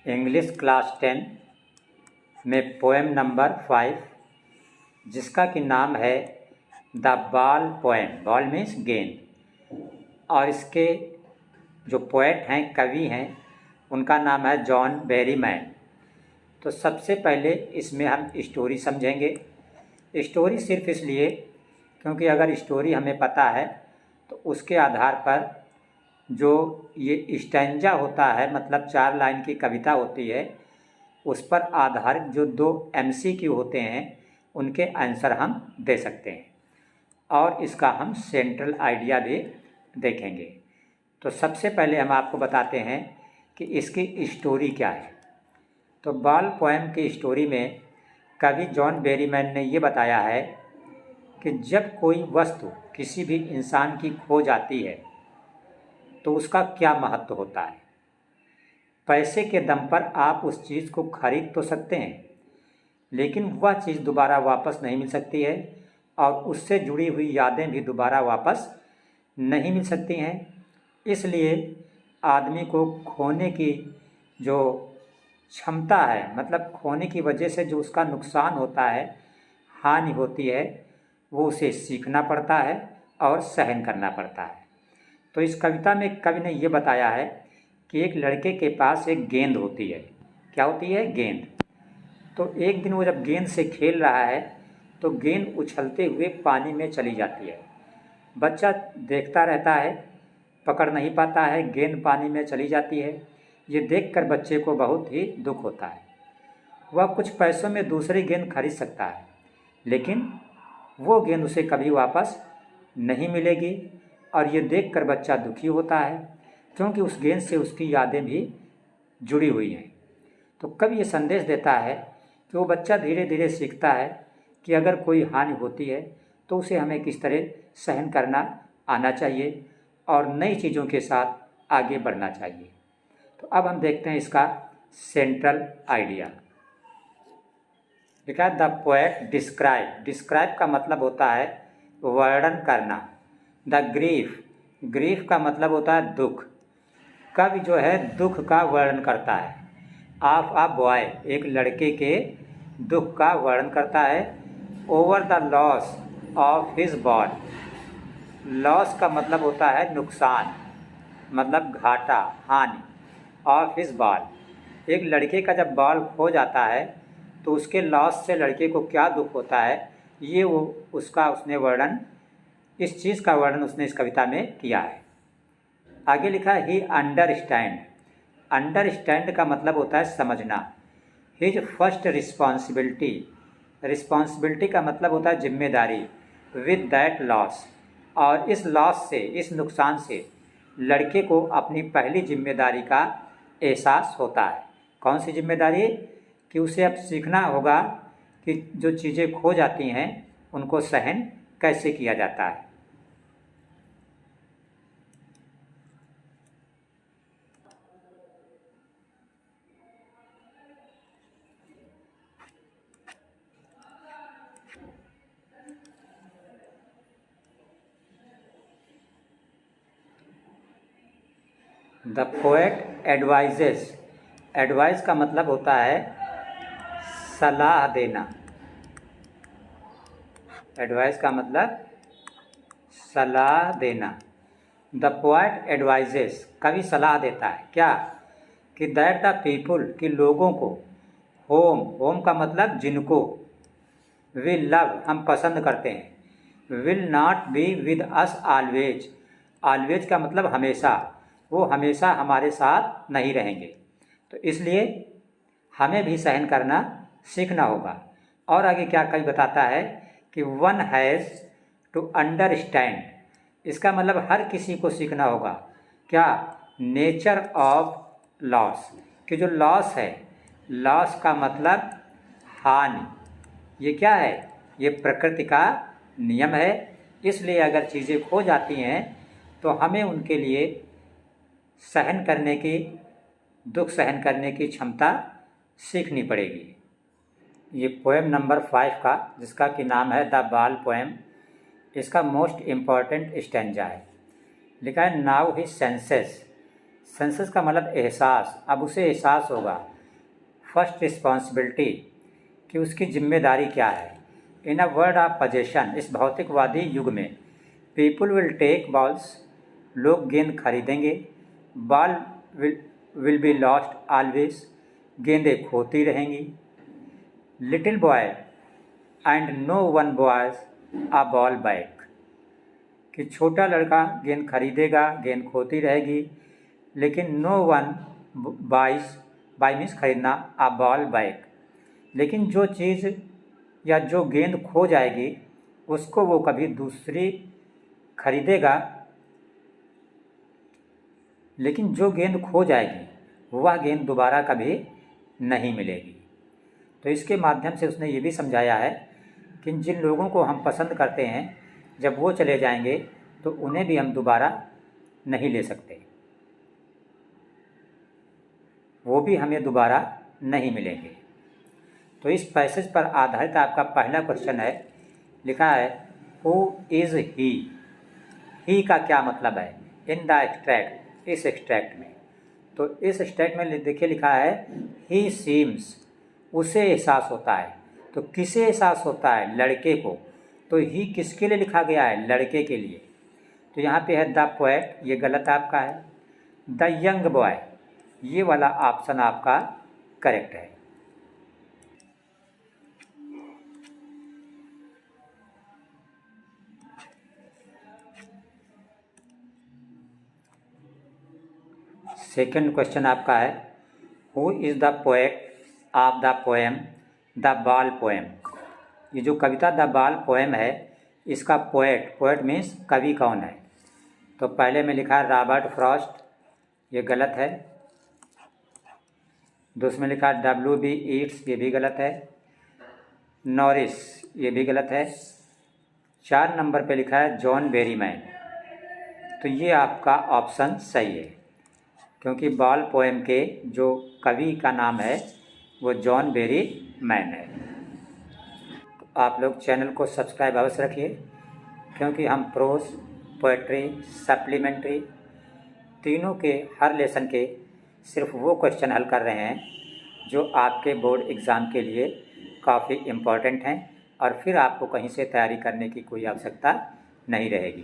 English class 10 में poem number 5 जिसका कि नाम है the ball poem. Ball means गेंद। और इसके जो पोएट हैं, कवि हैं, उनका नाम है जॉन बेरीमैन। तो सबसे पहले इसमें हम स्टोरी समझेंगे। स्टोरी सिर्फ इसलिए क्योंकि अगर स्टोरी हमें पता है तो उसके आधार पर जो ये स्टैंजा होता है, मतलब 4 लाइन की कविता होती है, उस पर आधारित जो 2 MCQ होते हैं उनके आंसर हम दे सकते हैं और इसका हम सेंट्रल आइडिया भी देखेंगे। तो सबसे पहले हम आपको बताते हैं कि इसकी स्टोरी क्या है। तो बॉल पोएम की स्टोरी में कवि जॉन बेरीमैन ने ये बताया है कि जब कोई वस्तु किसी भी इंसान की खो जाती है तो उसका क्या महत्व होता है। पैसे के दम पर आप उस चीज़ को खरीद तो सकते हैं, लेकिन वह चीज़ दोबारा वापस नहीं मिल सकती है और उससे जुड़ी हुई यादें भी दोबारा वापस नहीं मिल सकती हैं। इसलिए आदमी को खोने की जो क्षमता है, मतलब खोने की वजह से जो उसका नुकसान होता है, हानि होती है, वो उसे सीखना पड़ता है और सहन करना पड़ता है। तो इस कविता में कवि ने ये बताया है कि एक लड़के के पास एक गेंद होती है। क्या होती है? गेंद। तो एक दिन वो जब गेंद से खेल रहा है तो गेंद उछलते हुए पानी में चली जाती है। बच्चा देखता रहता है, पकड़ नहीं पाता है, गेंद पानी में चली जाती है। ये देखकर बच्चे को बहुत ही दुख होता है। वह कुछ पैसों में दूसरी गेंद खरीद सकता है, लेकिन वो गेंद उसे कभी वापस नहीं मिलेगी और ये देखकर बच्चा दुखी होता है क्योंकि उस गेंद से उसकी यादें भी जुड़ी हुई हैं। तो कवि ये संदेश देता है कि वो बच्चा धीरे धीरे सीखता है कि अगर कोई हानि होती है तो उसे हमें किस तरह सहन करना आना चाहिए और नई चीज़ों के साथ आगे बढ़ना चाहिए। तो अब हम देखते हैं इसका सेंट्रल आइडिया। लिखा है द पोएट डिस्क्राइब। डिस्क्राइब का मतलब होता है वर्णन करना। The grief. ग्रीफ का मतलब होता है दुख। कवि जो है दुख का वर्णन करता है। ऑफ अ बॉय, एक लड़के के दुख का वर्णन करता है। Over the loss of his ball. Loss का मतलब होता है नुकसान, मतलब घाटा, हानि। ऑफ हिज बॉल, एक लड़के का जब बॉल खो जाता है तो उसके लॉस से लड़के को क्या दुख होता है, ये वो उसने वर्णन, इस चीज़ का वर्णन उसने इस कविता में किया है। आगे लिखा है ही अंडरस्टैंड। अंडरस्टैंड का मतलब होता है समझना। His first responsibility. रिस्पॉन्सिबिलिटी का मतलब होता है जिम्मेदारी। विद दैट लॉस, और इस लॉस से, इस नुकसान से लड़के को अपनी पहली जिम्मेदारी का एहसास होता है। कौन सी जिम्मेदारी? कि उसे अब सीखना होगा कि जो चीज़ें खो जाती हैं उनको सहन कैसे किया जाता है। The poet advises. एडवाइस का मतलब होता है सलाह देना। एडवाइस का मतलब सलाह देना। द पोएट एडवाइजेस, कवि सलाह देता है क्या? कि दैट द पीपुल, कि लोगों को, होम, होम का मतलब जिनको, विल लव, हम पसंद करते हैं, will not be with us always. Always का मतलब हमेशा, वो हमेशा हमारे साथ नहीं रहेंगे। तो इसलिए हमें भी सहन करना सीखना होगा। और आगे क्या कवि बताता है कि वन हैज़ टू अंडरस्टैंड। इसका मतलब हर किसी को सीखना होगा क्या? नेचर ऑफ लॉस, कि जो लॉस है, लॉस का मतलब हानि, ये क्या है? ये प्रकृति का नियम है। इसलिए अगर चीज़ें खो जाती हैं तो हमें उनके लिए सहन करने की, दुख सहन करने की क्षमता सीखनी पड़ेगी। ये पोएम नंबर 5 का, जिसका कि नाम है द बॉल पोएम, इसका मोस्ट इम्पॉर्टेंट स्टैंजा है। लिखा है नाउ ही सेंसेस। सेंसस का मतलब एहसास। अब उसे एहसास होगा, फर्स्ट रिस्पॉन्सिबिलिटी, कि उसकी जिम्मेदारी क्या है। इन अ वर्ल्ड ऑफ पजेशन, इस भौतिकवादी युग में, पीपुल विल टेक बॉल्स, लोग गेंद खरीदेंगे, ball will be lost always, गेंदें खोती रहेंगी। Little boy and no one boys a ball back, कि छोटा लड़का गेंद खरीदेगा, गेंद खोती रहेगी, लेकिन नो वन बाय मीन्स खरीदना, अ बॉल बैक, लेकिन जो चीज़ या जो गेंद खो जाएगी उसको वो कभी दूसरी खरीदेगा, लेकिन जो गेंद खो जाएगी वह गेंद दोबारा कभी नहीं मिलेगी। तो इसके माध्यम से उसने ये भी समझाया है कि जिन लोगों को हम पसंद करते हैं जब वो चले जाएंगे तो उन्हें भी हम दोबारा नहीं ले सकते, वो भी हमें दोबारा नहीं मिलेंगे। तो इस पैसेज पर आधारित आपका पहला क्वेश्चन है, लिखा है हु इज़ ही। ही का क्या मतलब है इन द एक्सट्रैक्ट, इस एक्सट्रैक्ट में। तो इस एक्सट्रैक्ट में देखिए लिखा है ही सीम्स, उसे एहसास होता है। तो किसे एहसास होता है? लड़के को। तो ही किसके लिए लिखा गया है? लड़के के लिए। तो यहाँ पे है द पोएट, ये गलत आपका है। द यंग बॉय, ये वाला ऑप्शन आपका करेक्ट है। सेकंड क्वेश्चन आपका है who is the poet of the poem the बाल पोएम। ये जो कविता द बाल पोएम है, इसका पोएट मीन्स कवि कौन है? तो पहले में लिखा है रॉबर्ट फ्रॉस्ट, ये गलत है। दूसरे में लिखा है W.B. ईट्स, ये भी गलत है। नॉरिस, ये भी गलत है। 4 नंबर पे लिखा है जॉन बेरीमैन। तो ये आपका ऑप्शन सही है, क्योंकि बाल पोएम के जो कवि का नाम है वो जॉन बेरीमैन है। तो आप लोग चैनल को सब्सक्राइब अवश्य रखिए, क्योंकि हम प्रोज, पोएट्री, सप्लीमेंट्री तीनों के हर लेसन के सिर्फ वो क्वेश्चन हल कर रहे हैं जो आपके बोर्ड एग्ज़ाम के लिए काफ़ी इम्पॉर्टेंट हैं, और फिर आपको कहीं से तैयारी करने की कोई आवश्यकता नहीं रहेगी।